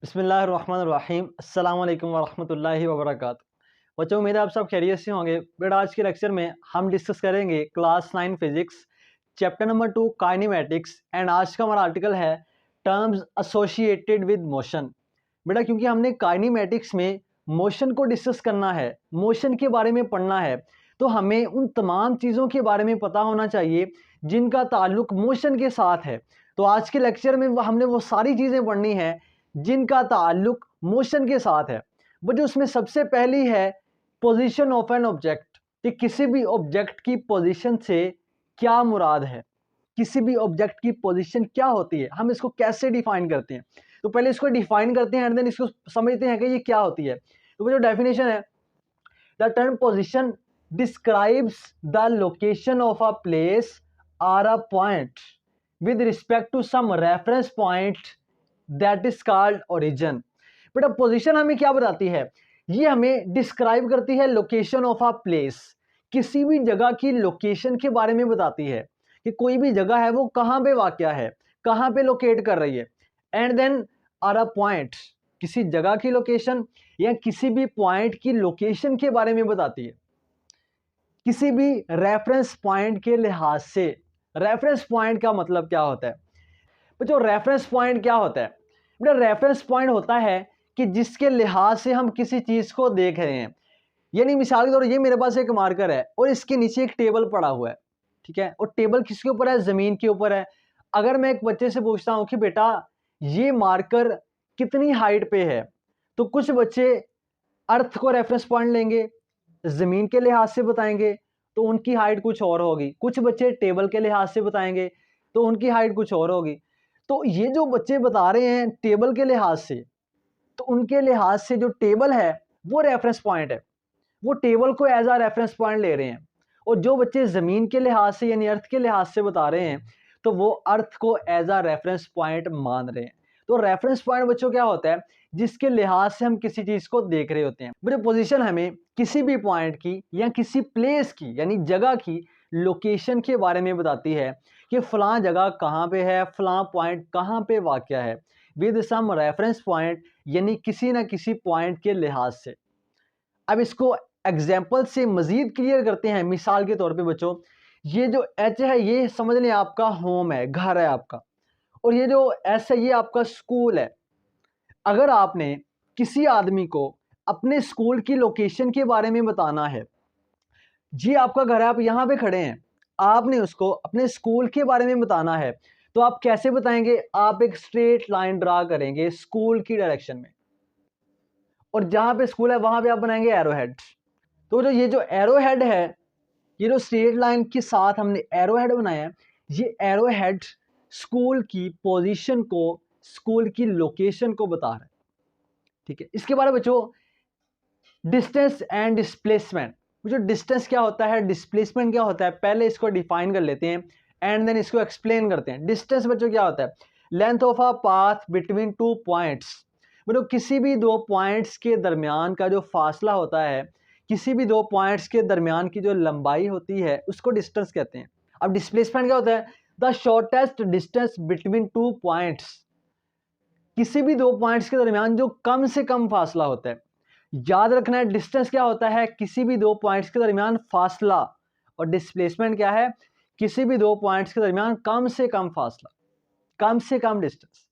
बिस्मिल्लाहिर्रहमानिर्रहीम अस्सलाम वालेकुम वरहमतुल्लाहि वबरकातुहू। बच्चों उम्मीद है आप सब खैरियत से होंगे। बेटा आज के लेक्चर में हम डिस्कस करेंगे class 9 physics chapter number 2 kinematics and आज का हमारा आर्टिकल है टर्म्स एसोसिएटेड विद मोशन। बेटा क्योंकि हमने काइनेमेटिक्स में मोशन को डिस्कस करना है, मोशन के बारे में पढ़ना है, तो हमें उन तमाम चीज़ों के बारे में पता होना चाहिए जिनका ताल्लुक मोशन के साथ है। तो आज के लेक्चर में हमने वो सारी चीज़ें पढ़नी है जिनका ताल्लुक मोशन के साथ है। बट उसमें सबसे पहली है पोजीशन ऑफ एन ऑब्जेक्ट, कि किसी भी ऑब्जेक्ट की पोजीशन से क्या मुराद है, किसी भी ऑब्जेक्ट की पोजीशन क्या होती है, हम इसको कैसे डिफाइन करते हैं। तो पहले इसको डिफाइन करते हैं एंड देन इसको समझते हैं कि ये क्या होती है। तो वो जो डेफिनेशन है, the term position describes the location of a place or a point with respect to some reference point that is called origin. बेटा पोजीशन हमें क्या बताती है? ये हमें डिस्क्राइब करती है लोकेशन ऑफ अ प्लेस, किसी भी जगह की लोकेशन के बारे में बताती है कि कोई भी जगह है वो कहाँ पे वाक़या है, कहाँ पे लोकेट कर रही है। And then R a point, किसी जगह की लोकेशन या किसी भी पॉइंट की लोकेशन के बारे में बताती है, किसी भी रेफरेंस पॉइंट के लिहाज से। रेफरेंस पॉइंट का मतलब क्या होता है? जो रेफरेंस पॉइंट क्या होता है? बेटा रेफरेंस पॉइंट होता है कि जिसके लिहाज से हम किसी चीज़ को देख रहे हैं। यानी मिसाल के तौर पर ये मेरे पास एक मार्कर है और इसके नीचे एक टेबल पड़ा हुआ है, ठीक है, और टेबल किसके ऊपर है? ज़मीन के ऊपर है। अगर मैं एक बच्चे से पूछता हूँ कि बेटा ये मार्कर कितनी हाइट पे है, तो कुछ बच्चे अर्थ को रेफरेंस पॉइंट लेंगे, ज़मीन के लिहाज से बताएंगे तो उनकी हाइट कुछ और होगी। कुछ बच्चे टेबल के लिहाज से बताएंगे तो उनकी हाइट कुछ और होगी। तो ये जो बच्चे बता रहे हैं टेबल के लिहाज से, तो उनके लिहाज से जो टेबल है वो रेफरेंस पॉइंट है, वो टेबल को एज आ रेफरेंस पॉइंट ले रहे हैं। और जो बच्चे ज़मीन के लिहाज से यानी अर्थ के लिहाज से बता रहे हैं तो वो अर्थ को एज आ रेफरेंस पॉइंट मान रहे हैं। तो रेफरेंस पॉइंट बच्चों क्या होता है? जिसके लिहाज से हम किसी चीज़ को देख रहे होते हैं। मेरे पोजीशन हमें किसी भी पॉइंट की या किसी प्लेस की यानी जगह की लोकेशन के बारे में बताती है कि फ़लाँ जगह कहाँ पे है, फ़लाँ पॉइंट कहाँ पे वाक़या है, विद सम रेफरेंस पॉइंट यानी किसी न किसी पॉइंट के लिहाज से। अब इसको एग्जाम्पल से मज़ीद क्लियर करते हैं। मिसाल के तौर पे बच्चों, ये जो एच है ये समझ लें आपका होम है, घर है आपका, और ये जो एस है ये आपका स्कूल है। अगर आपने किसी आदमी को अपने स्कूल की लोकेशन के बारे में बताना है, जी आपका घर है, आप यहाँ पे खड़े हैं, आपने उसको अपने स्कूल के बारे में बताना है, तो आप कैसे बताएंगे? आप एक स्ट्रेट लाइन ड्रा करेंगे स्कूल की डायरेक्शन में, और जहाँ पे स्कूल है वहाँ पे आप बनाएंगे एरो हेड। तो जो ये जो एरो हेड है, ये जो स्ट्रेट लाइन के साथ हमने एरो हेड बनाया है, ये एरो हेड स्कूल की पोजीशन को, स्कूल की लोकेशन को बता रहा है, ठीक है। इसके बाद बच्चों डिस्टेंस एंड डिस्प्लेसमेंट। जो डिस्टेंस क्या होता है, डिस्प्लेसमेंट क्या होता है, पहले इसको डिफाइन कर लेते हैं एंड देन इसको एक्सप्लेन करते हैं। डिस्टेंस बच्चों क्या होता है? Length of a path between two points. मतलब किसी भी दो पॉइंट्स के दरमियान का जो फासला होता है, किसी भी दो पॉइंट्स के दरमियान की जो लंबाई होती है उसको डिस्टेंस कहते हैं। अब डिस्प्लेसमेंट क्या होता है? The shortest distance between two points. किसी भी दो पॉइंट्स के दरमियान जो कम से कम फासला होता है। याद रखना है डिस्टेंस क्या होता है? किसी भी दो पॉइंट्स के दरमियान फासला, और डिस्प्लेसमेंट क्या है? किसी भी दो पॉइंट्स के दरमियान कम से कम फासला, कम से कम डिस्टेंस।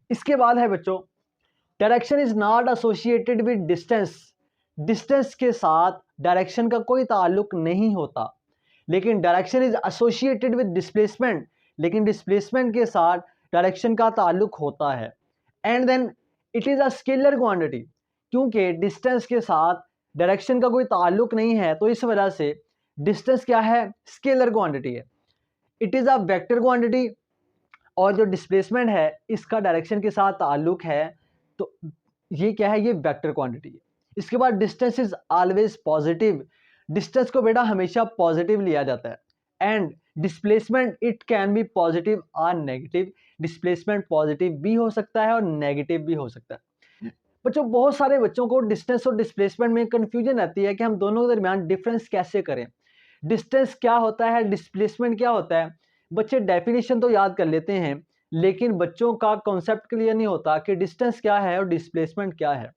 इसके बाद है बच्चों direction is not associated with distance. Distance के साथ डायरेक्शन का कोई ताल्लुक नहीं होता, लेकिन direction is associated with displacement, लेकिन डिस्प्लेसमेंट के साथ डायरेक्शन का ताल्लुक होता है। And then it is a scalar quantity. क्योंकि डिस्टेंस के साथ डायरेक्शन का कोई ताल्लुक नहीं है तो इस वजह से डिस्टेंस क्या है? स्केलर क्वांटिटी है। It is a vector quantity, और जो डिस्प्लेसमेंट है इसका डायरेक्शन के साथ ताल्लुक है, तो ये क्या है? ये वेक्टर क्वांटिटी है। इसके बाद distance is always positive. Distance को बेटा हमेशा पॉजिटिव लिया जाता है। And displacement it can be positive और नेगेटिव। डिस्प्लेसमेंट पॉजिटिव भी हो सकता है और नेगेटिव भी हो सकता है। बच्चों बहुत सारे बच्चों को डिस्टेंस और डिस्प्लेसमेंट में कंफ्यूजन रहती है कि हम दोनों के दरमियान डिफरेंस कैसे करें। डिस्टेंस क्या होता है, डिस्प्लेसमेंट क्या होता है? बच्चे डेफिनेशन तो याद कर लेते हैं, लेकिन बच्चों का कॉन्सेप्ट क्लियर नहीं होता कि डिस्टेंस क्या है और डिस्प्लेसमेंट क्या है।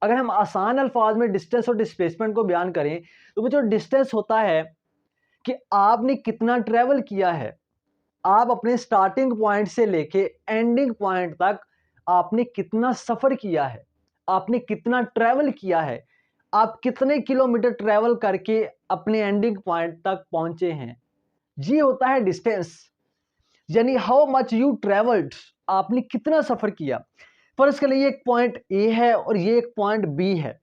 अगर हम आसान अल्फाज में डिस्टेंस और डिस्प्लेसमेंट को बयान करें तो जो डिस्टेंस होता है कि आपने कितना ट्रेवल किया है, आप अपने स्टार्टिंग पॉइंट से लेके एंडिंग पॉइंट तक आपने कितना सफ़र किया है, आपने कितना ट्रेवल किया है, आप कितने किलोमीटर ट्रेवल करके अपने एंडिंग पॉइंट तक पहुंचे हैं, ये होता है डिस्टेंस। यानी हाउ मच यू ट्रेवल्ड, आपने कितना सफ़र किया। फर्ज कर लिए एक पॉइंट ए है और ये एक पॉइंट बी है।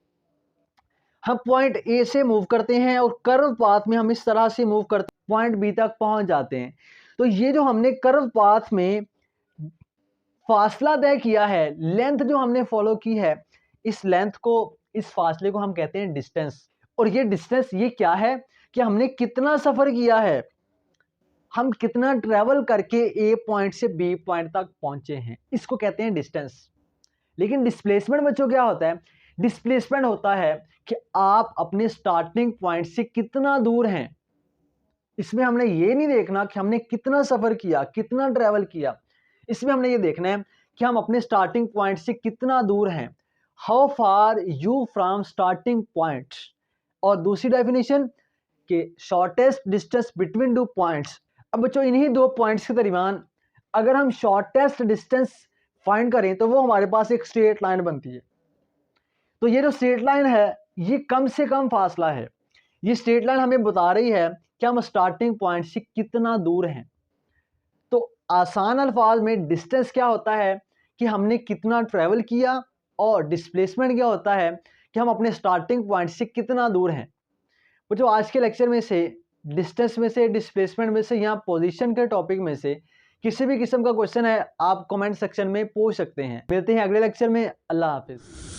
हम पॉइंट ए से मूव करते हैं और कर्व पाथ में हम इस तरह से मूव करते हैं, पॉइंट बी तक पहुंच जाते हैं। तो ये जो हमने कर्व पाथ में फासला तय किया है, लेंथ जो हमने फॉलो की है, इस लेंथ को, इस फासले को हम कहते हैं डिस्टेंस। और ये डिस्टेंस ये क्या है कि हमने कितना सफ़र किया है, हम कितना ट्रेवल करके ए पॉइंट से बी पॉइंट तक पहुंचे हैं, इसको कहते हैं डिस्टेंस। लेकिन डिस्प्लेसमेंट बच्चों क्या होता है? डिस्प्लेसमेंट होता है कि आप अपने स्टार्टिंग पॉइंट से कितना दूर हैं। इसमें हमने ये नहीं देखना कि हमने कितना सफ़र किया, कितना ट्रेवल किया। इसमें हमने ये देखना है कि हम अपने स्टार्टिंग पॉइंट से कितना दूर हैं, how far you from starting point. और दूसरी डेफिनेशन कि shortest distance between two points. अब बच्चों इन्हीं दो पॉइंट्स के दरमियान अगर हम शॉर्टेस्ट डिस्टेंस फाइंड करें तो वो हमारे पास एक स्ट्रेट लाइन बनती है। तो ये जो स्ट्रेट लाइन है ये कम से कम फासला है। ये स्ट्रेट लाइन हमें बता रही है कि हम स्टार्टिंग पॉइंट से कितना दूर हैं। तो आसान अल्फाज में डिस्टेंस क्या होता है कि हमने कितना ट्रैवल किया, और डिस्प्लेसमेंट क्या होता है कि हम अपने स्टार्टिंग पॉइंट से कितना दूर हैं। वो जो आज के लेक्चर में से डिस्टेंस में से, डिस्प्लेसमेंट में से, यहाँ पोजीशन के टॉपिक में से किसी भी किस्म का क्वेश्चन है आप कमेंट सेक्शन में पूछ सकते हैं। मिलते हैं अगले लेक्चर में। अल्लाह हाफिज़।